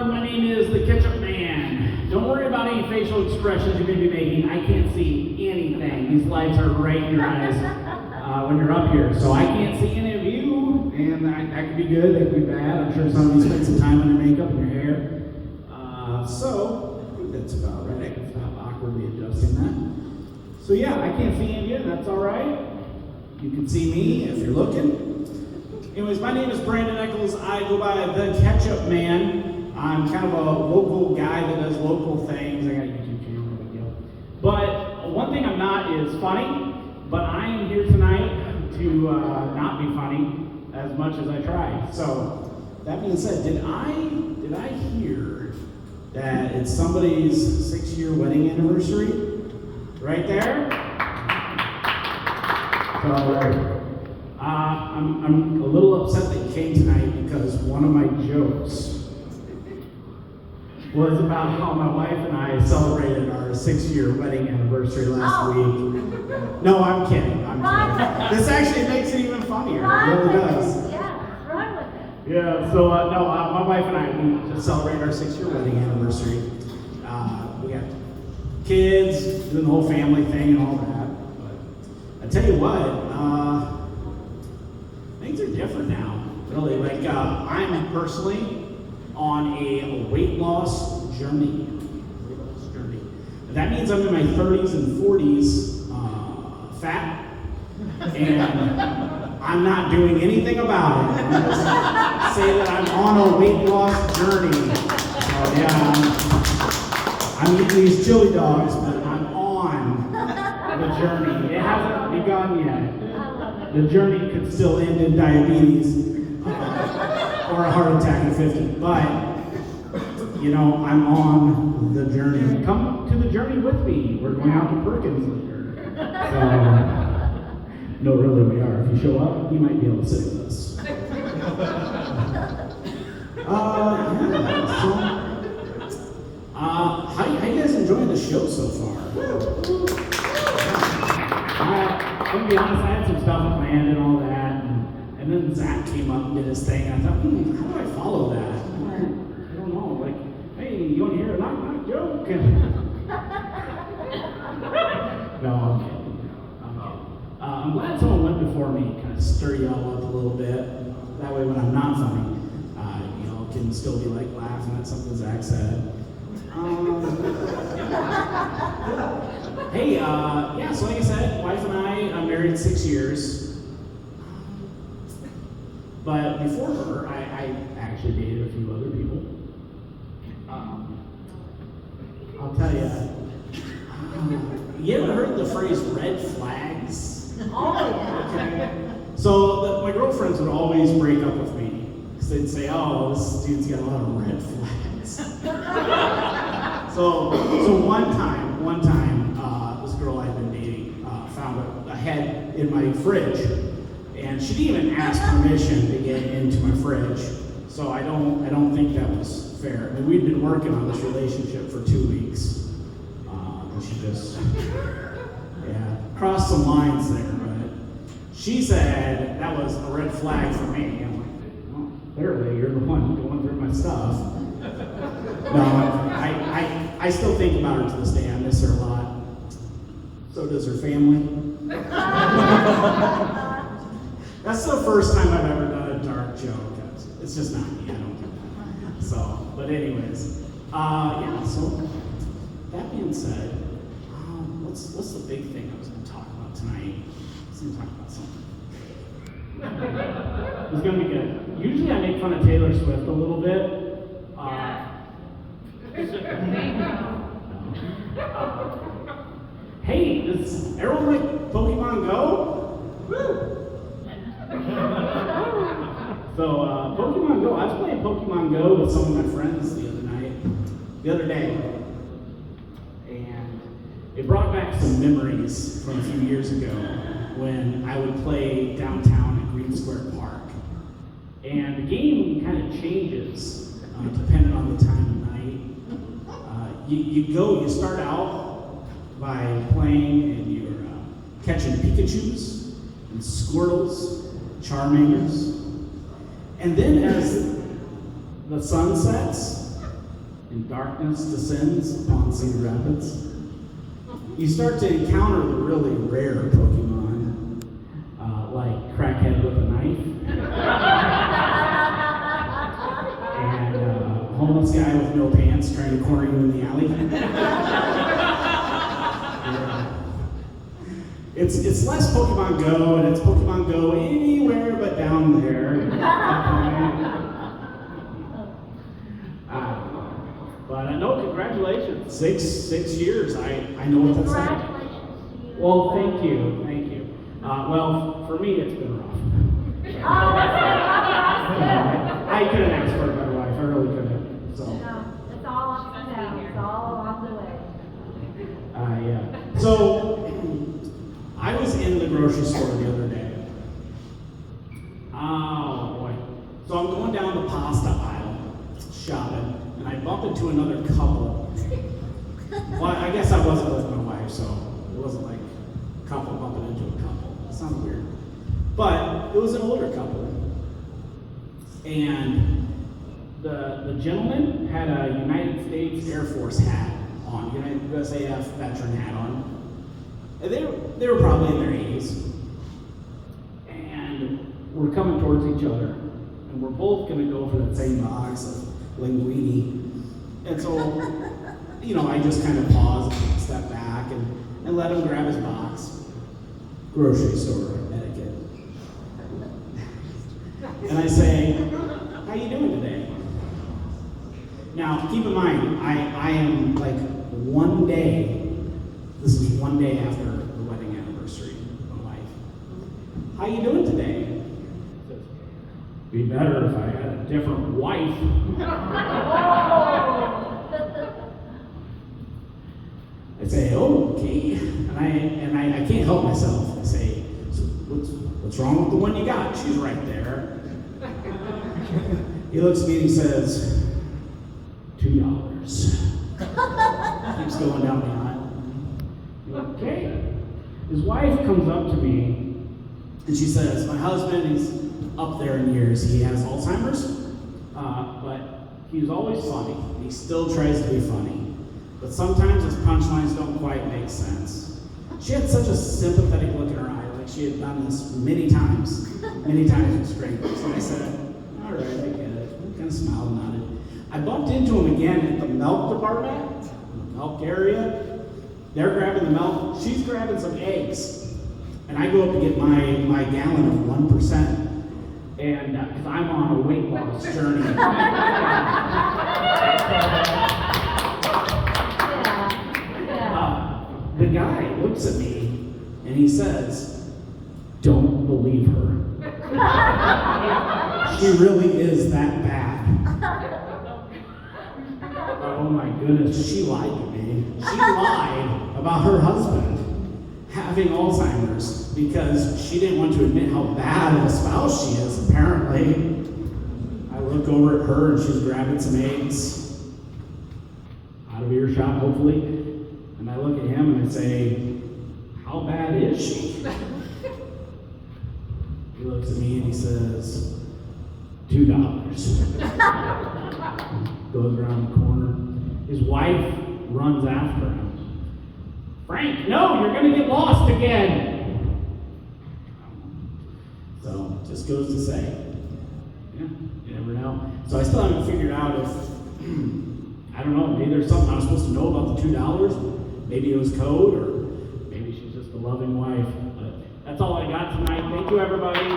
everyone. My name is the Ketchup Man. Don't worry about any facial expressions you may be making. I can't see anything. These lights are right in your eyes when you're up here. So I can't see any of you, and that could be good, that could be bad. I'm sure some of you spent some time on your makeup and your hair. So I think that's about right. I can stop awkwardly adjusting that. So yeah, I can't see any of you. That's all right. You can see me if you're looking. Anyways, my name is Brandon. I go by the Ketchup Man. I'm kind of a local guy that does local things. I got a YouTube channel, no big deal. But one thing I'm not is funny. But I am here tonight to not be funny as much as I try. So that being said, did I hear that it's somebody's 6-year wedding anniversary? Right there. So I'm a little upset that you came tonight because one of my jokes was about how my wife and I celebrated our 6-year wedding anniversary last week. No, I'm kidding. This actually makes it even funnier. It really does. Yeah, run with it. Yeah, so my wife and I, we just celebrated our 6-year wedding anniversary. We got kids, doing the whole family thing and all that. But I tell you what, things are different now, really. Like, I'm personally on a weight loss journey. That means I'm in my 30s and 40s, fat, and I'm not doing anything about it. I'm just say that I'm on a weight loss journey. So yeah, I'm eating these chili dogs, but I'm on the journey. It hasn't begun yet. The journey could still end in diabetes or a heart attack at 50, but you know, I'm on the journey. Come to the journey with me. We're going out to Perkins later. So, no, really, we are. If you show up, you might be able to sit with us. How you guys enjoying the show so far? I'm gonna be honest, I had some stuff planned and all that, and then Zach came up and did his thing. I thought, how do I follow that? I don't know, like, hey, you want to hear a knock-knock joke? No, I'm kidding. I'm glad someone went before me, kind of stir you all up a little bit. That way when I'm not funny, can still be like laughing at something Zach said. Hey, yeah, so like I said, wife and I'm married 6 years. But before her, I actually dated a few other people. I'll tell you, you ever heard the phrase red flags? Oh, yeah. Okay. So my girlfriends would always break up with me because they'd say, "Oh, this dude's got a lot of red flags." So one time, this girl I'd been dating found a head in my fridge, and she didn't even ask permission to get into my fridge. So I don't think that was fair. I mean, we'd been working on this relationship for 2 weeks. And she just, crossed some lines there. But she said that was a red flag for me. I'm like, well, clearly you're the one going through my stuff. No, I still think about her to this day. I miss her a lot. So does her family. That's the first time I've ever done a dark joke. It's just not me. I don't do that. So, but anyways, so that being said, what's the big thing I was going to talk about tonight? I was going to talk about something. It's going to be good. Usually I make fun of Taylor Swift a little bit. Hey, does everyone like Pokemon Go? Woo! So, Pokemon Go, I was playing Pokemon Go with some of my friends the other day, and it brought back some memories from a few years ago when I would play downtown at Green Square Park. And the game kind of changes depending on the time of night. You start out by playing and you're catching Pikachus and Squirtles, Charmanders. And then as the sun sets, and darkness descends upon Cedar Rapids, you start to encounter the really rare Pokemon, like Crackhead with a knife, and homeless guy with no pants trying to corner you in the alley. It's less Pokemon Go, and it's Pokemon Go anywhere but down there. But no, congratulations. Six years. I know what that's like. Congratulations to you. Well, thank you. Well, for me, it's been rough. I couldn't ask for a better life. I really couldn't. So. No, it's all up and down. It's all along the way. Yeah. So, I was in the grocery store the other day. Oh, boy. So I'm going down the pasta aisle, shopping, and I bump into another couple. Well, I guess I wasn't with my wife, so it wasn't like a couple bumping into a couple. That sounds weird. But it was an older couple. And the gentleman had a United States Air Force hat on, USAF veteran hat on. And they were probably in their 80s. And we're coming towards each other. And we're both going to go for that same box of linguine. And so, I just kind of pause and step back and let him grab his box. Grocery store etiquette. And I say, how you doing today? Now, keep in mind, I am like this is one day after the wedding anniversary of my wife. How you doing today? Be better if I had a different wife. I say, okay, and I can't help myself. I say, so what's wrong with the one you got? She's right there. He looks at me and he says, $2. Keeps going down the aisle. Okay. His wife comes up to me and she says, my husband, he's up there in years. He has Alzheimer's, but he's always funny. He still tries to be funny. But sometimes his punchlines don't quite make sense. She had such a sympathetic look in her eye, like she had done this many times with strangers. And I said, all right, I get it. I kind of smiled and nodded. I bumped into him again at the milk department, the milk area. They're grabbing the milk. She's grabbing some eggs. And I go up to get my gallon of 1%. And because I'm on a weight loss journey. The guy looks at me and he says, don't believe her. She really is that bad. Oh my goodness, she lied to me. She lied about her husband having Alzheimer's because she didn't want to admit how bad of a spouse she is, apparently. I look over at her and she's grabbing some eggs, out of earshot hopefully, and I look at him and I say, how bad is she? He looks at me and he says, $2. Goes around the corner. His wife runs after him. Frank, no, you're going to get lost again. So, just goes to say, yeah, you never know. So I still haven't figured out if, I don't know, maybe there's something I'm supposed to know about the $2. Maybe it was code, or maybe she's just a loving wife. But that's all I got tonight. Thank you, everybody.